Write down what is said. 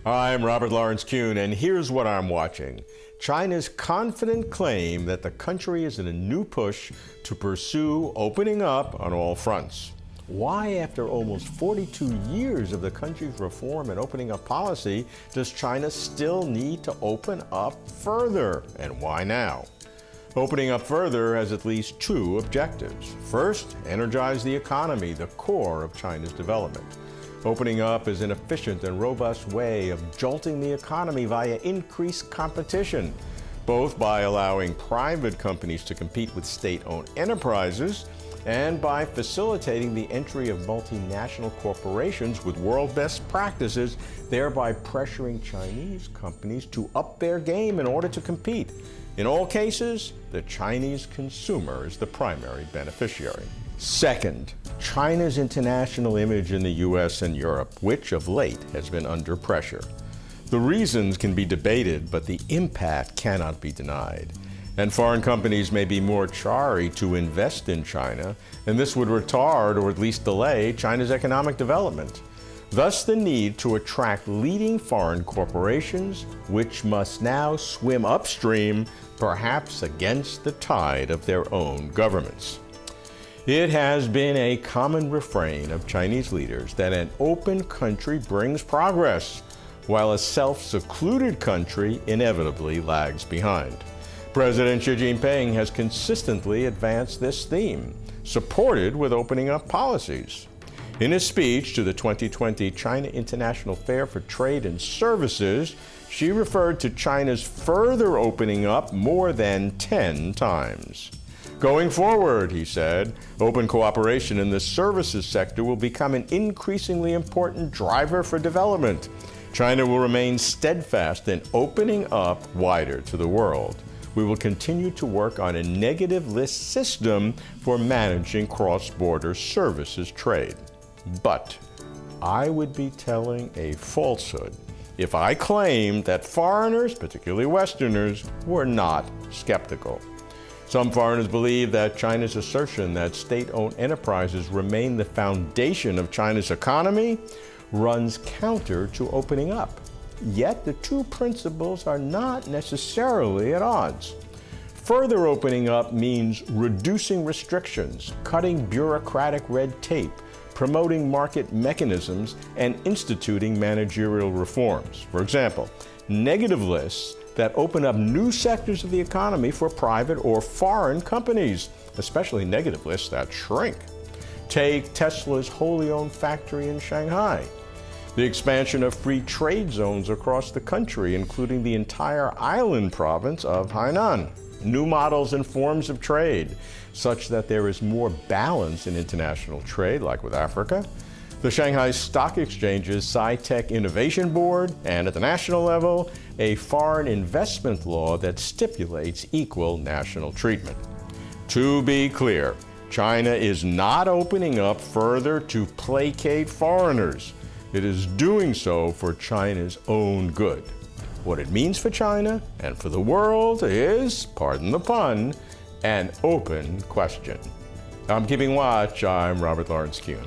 I'm Robert Lawrence Kuhn, and here's what I'm watching. China's confident claim that the country is in a new push to pursue opening up on all fronts. Why, after almost 42 years of the country's reform and opening up policy, does China still need to open up further? And why now? Opening up further has at least two objectives. First, energize the economy, the core of China's development. Opening up is an efficient and robust way of jolting the economy via increased competition, both by allowing private companies to compete with state-owned enterprises and by facilitating the entry of multinational corporations with world best practices, thereby pressuring Chinese companies to up their game in order to compete. In all cases, the Chinese consumer is the primary beneficiary. Second, China's international image in the U.S. and Europe, which of late has been under pressure. The reasons can be debated, but the impact cannot be denied. And foreign companies may be more chary to invest in China, and this would retard or at least delay China's economic development. Thus the need to attract leading foreign corporations, which must now swim upstream, perhaps against the tide of their own governments. It has been a common refrain of Chinese leaders that an open country brings progress, while a self-secluded country inevitably lags behind. President Xi Jinping has consistently advanced this theme, supported with opening up policies. In his speech to the 2020 China International Fair for Trade and Services, Xi referred to China's further opening up more than 10 times. Going forward, he said, open cooperation in the services sector will become an increasingly important driver for development. China will remain steadfast in opening up wider to the world. We will continue to work on a negative list system for managing cross-border services trade. But I would be telling a falsehood if I claimed that foreigners, particularly Westerners, were not skeptical. Some foreigners believe that China's assertion that state-owned enterprises remain the foundation of China's economy runs counter to opening up. Yet the two principles are not necessarily at odds. Further opening up means reducing restrictions, cutting bureaucratic red tape, promoting market mechanisms, and instituting managerial reforms. For example, negative lists that open up new sectors of the economy for private or foreign companies, especially negative lists that shrink. Take Tesla's wholly owned factory in Shanghai, the expansion of free trade zones across the country, including the entire island province of Hainan, new models and forms of trade, such that there is more balance in international trade, like with Africa, the Shanghai Stock Exchange's Sci-Tech Innovation Board, and at the national level, a foreign investment law that stipulates equal national treatment. To be clear, China is not opening up further to placate foreigners. It is doing so for China's own good. What it means for China and for the world is, pardon the pun, an open question. I'm keeping watch. I'm Robert Lawrence Kuhn.